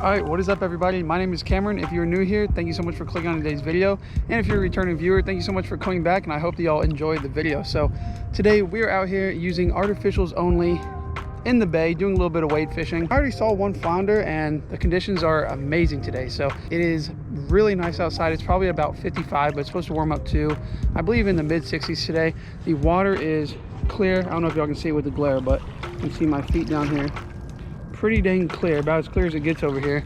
Alright, what is up everybody? My name is Cameron. If you're new here, thank you so much for clicking on today's video. And if you're a returning viewer, thank you so much for coming back, and I hope that y'all enjoyed the video. So today we are out here using artificials only in the bay, doing a little bit of wade fishing. I already saw one flounder and the conditions are amazing today. So it is really nice outside. It's probably about 55, but it's supposed to warm up to, I believe, in the mid 60s today. The water is clear. I don't know if y'all can see it with the glare, but you can see my feet down here. Pretty dang clear, about as clear as it gets over here,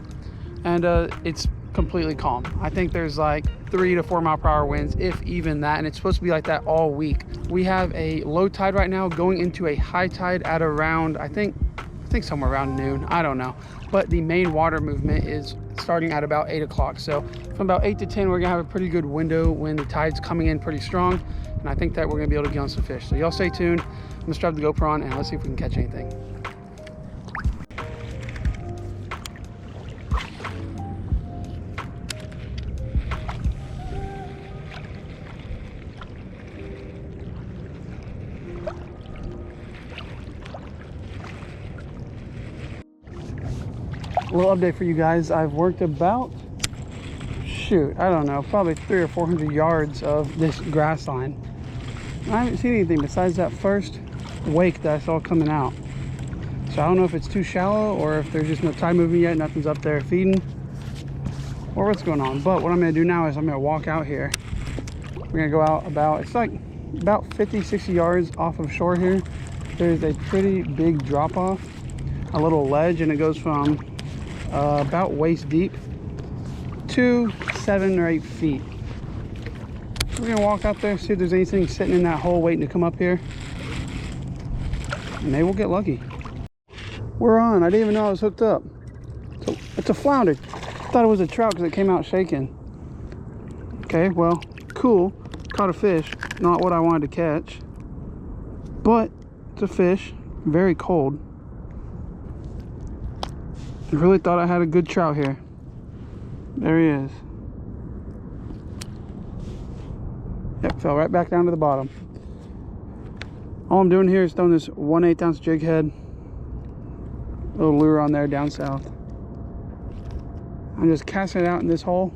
and it's completely calm. I think there's like 3 to 4 mile per hour winds, if even that, and it's supposed to be like that all week. We have a low tide right now going into a high tide at around I think somewhere around noon. I don't know, but the main water movement is starting at about 8 o'clock. So from about 8 to 10 we're gonna have a pretty good window when the tide's coming in pretty strong, and I think that we're gonna be able to get on some fish. So y'all stay tuned. I'm gonna strap the GoPro on and let's see if we can catch anything. A little update for you guys. I've worked about, I don't know, probably 300 or 400 yards of this grass line. I haven't seen anything besides that first wake that I saw coming out. So I don't know if it's too shallow or if there's just no tide moving yet, nothing's up there feeding, or what's going on. But what I'm going to do now is I'm going to walk out here. We're going to go out about, it's like about 50, 60 yards off of shore here. There's a pretty big drop off, a little ledge, and it goes from about waist deep to 7 or 8 feet. We're gonna walk out there, see if there's anything sitting in that hole waiting to come up here, and maybe we'll get lucky. We're on. I didn't even know I was hooked up. So it's a flounder. I thought it was a trout because it came out shaking. Okay, well, cool. Caught a fish. Not what I wanted to catch, but it's a fish. Very cold. I really thought I had a good trout here. There he is. Yep, fell right back down to the bottom. All I'm doing here is throwing this 1/8 ounce jig head, little lure on there down south. I'm just casting it out in this hole.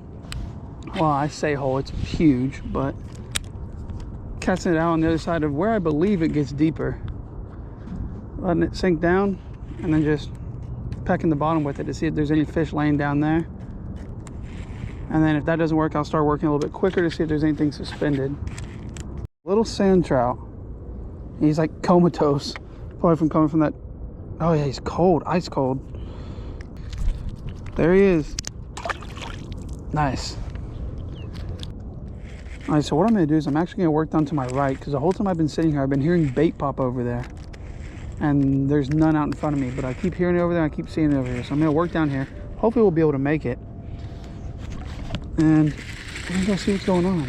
Well, I say hole, it's huge, but casting it out on the other side of where I believe it gets deeper. Letting it sink down and then just pecking the bottom with it to see if there's any fish laying down there. And then if that doesn't work, I'll start working a little bit quicker to see if there's anything suspended. Little sand trout. He's like comatose, probably from coming from that. Oh yeah, he's cold, ice cold. There he is. Nice. All right, so what I'm gonna do is I'm actually gonna work down to my right, because the whole time I've been sitting here, I've been hearing bait pop over there. And there's none out in front of me, but I keep hearing it over there, I keep seeing it over here. So I'm gonna work down here. Hopefully we'll be able to make it. And we're gonna go see what's going on.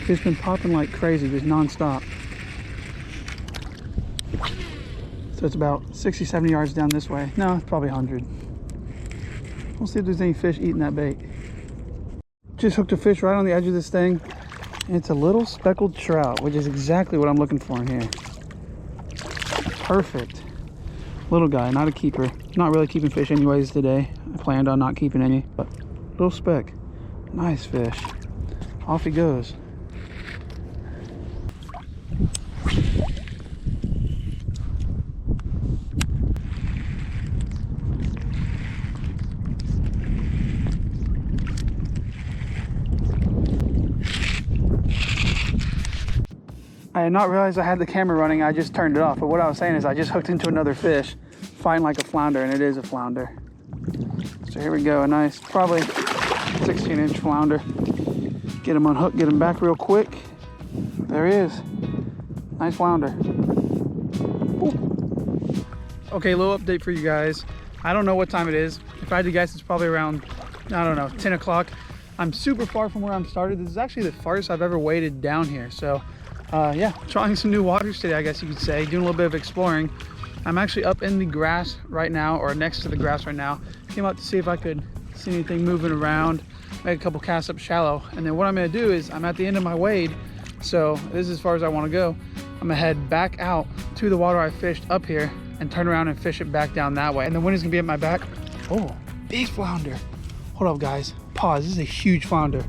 It's been popping like crazy, just non-stop. So it's about 60, 70 yards down this way. No, it's probably 100. We'll see if there's any fish eating that bait. Just hooked a fish right on the edge of this thing. And it's a little speckled trout, which is exactly what I'm looking for in here. Perfect. Little guy, not a keeper. Not really keeping fish anyways today. I planned on not keeping any, but little speck. Nice fish. Off he goes. I had not realized I had the camera running. I just turned it off. But what I was saying is I just hooked into another fish, fighting like a flounder, and it is a flounder. So here we go, a nice, probably 16-inch flounder. Get him unhooked, get him back real quick. There he is. Nice flounder. Ooh. Okay, a little update for you guys. I don't know what time it is. If I had to guess, it's probably around, I don't know, 10 o'clock. I'm super far from where I'm started. This is actually the farthest I've ever waded down here. So yeah, trying some new waters today, I guess you could say, doing a little bit of exploring. I'm actually up in the grass right now, or next to the grass right now. Came out to see if I could see anything moving around, make a couple casts up shallow. And then what I'm gonna do is, I'm at the end of my wade, so this is as far as I wanna go. I'm gonna head back out to the water I fished up here and turn around and fish it back down that way. And the wind is gonna be at my back. Oh, big flounder. Hold up, guys. Pause. This is a huge flounder.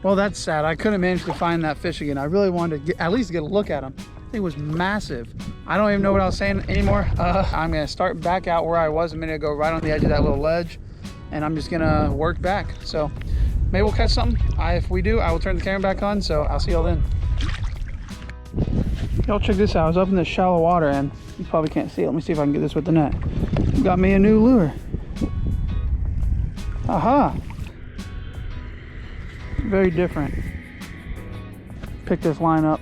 Well, that's sad. I couldn't manage to find that fish again. I really wanted to at least get a look at him. It was massive. I don't even know what I was saying anymore. I'm gonna start back out where I was a minute ago, right on the edge of that little ledge, and I'm just gonna work back. So maybe we'll catch something. If we do, I will turn the camera back on. So I'll see y'all then. Y'all check this out. I was up in this shallow water, and you probably can't see it. Let me see if I can get this with the net. Got me a new lure. Aha! Very different. Pick this line up.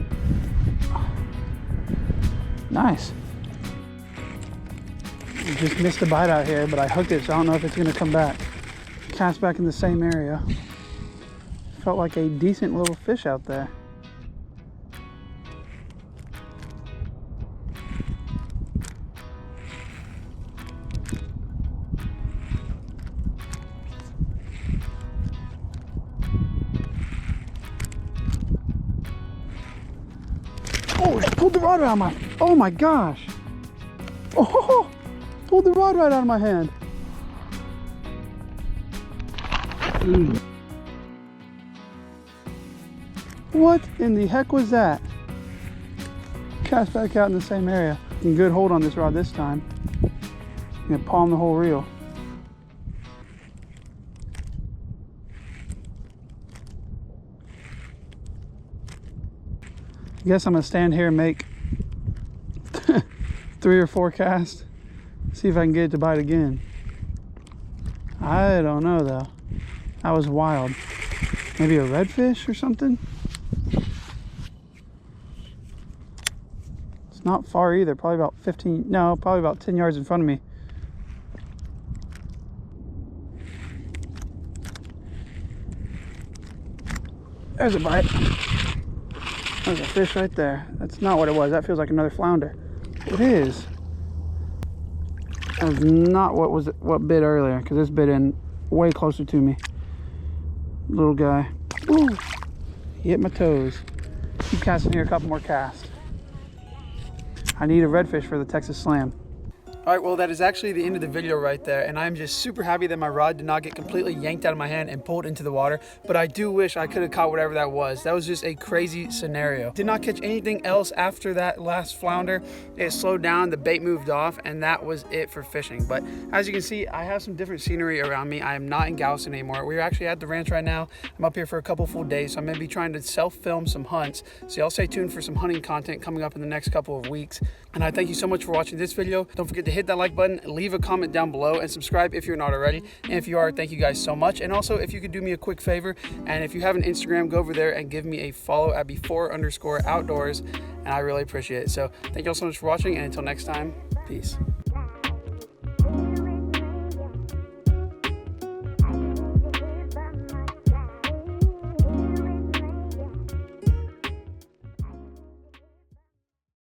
Nice. Just missed a bite out here, but I hooked it, so I don't know if it's gonna come back. Cast back in the same area. Felt like a decent little fish out there. Oh, it pulled the rod right out of my, oh my gosh. Oh, pulled the rod right out of my hand. What in the heck was that? Cast back out in the same area. Good hold on this rod this time. I'm gonna palm the whole reel. I guess I'm gonna stand here and make 3 or 4 casts. See if I can get it to bite again. I don't know though. That was wild. Maybe a redfish or something? It's not far either. Probably about 15, no, probably about 10 yards in front of me. There's a bite. There's a fish right there. That's not what it was. That feels like another flounder. It is. That was not what bit earlier, because this bit in way closer to me. Little guy. Ooh, he hit my toes. Keep casting here, a couple more casts. I need a redfish for the Texas Slam. All right, well, that is actually the end of the video right there, and I'm just super happy that my rod did not get completely yanked out of my hand and pulled into the water, but I do wish I could have caught whatever that was. That was just a crazy scenario. Did not catch anything else after that last flounder. It slowed down, the bait moved off, and that was it for fishing. But as you can see, I have some different scenery around me. I am not in Galveston anymore. We're actually at the ranch right now. I'm up here for a couple full days, so I'm gonna be trying to self-film some hunts. So y'all stay tuned for some hunting content coming up in the next couple of weeks. And I thank you so much for watching this video. Don't forget to hit that like button, leave a comment down below, and subscribe if you're not already. And if you are, thank you guys so much. And also, if you could do me a quick favor, and if you have an Instagram, go over there and give me a follow at before_outdoors, and I really appreciate it. So thank you all so much for watching, and until next time, peace.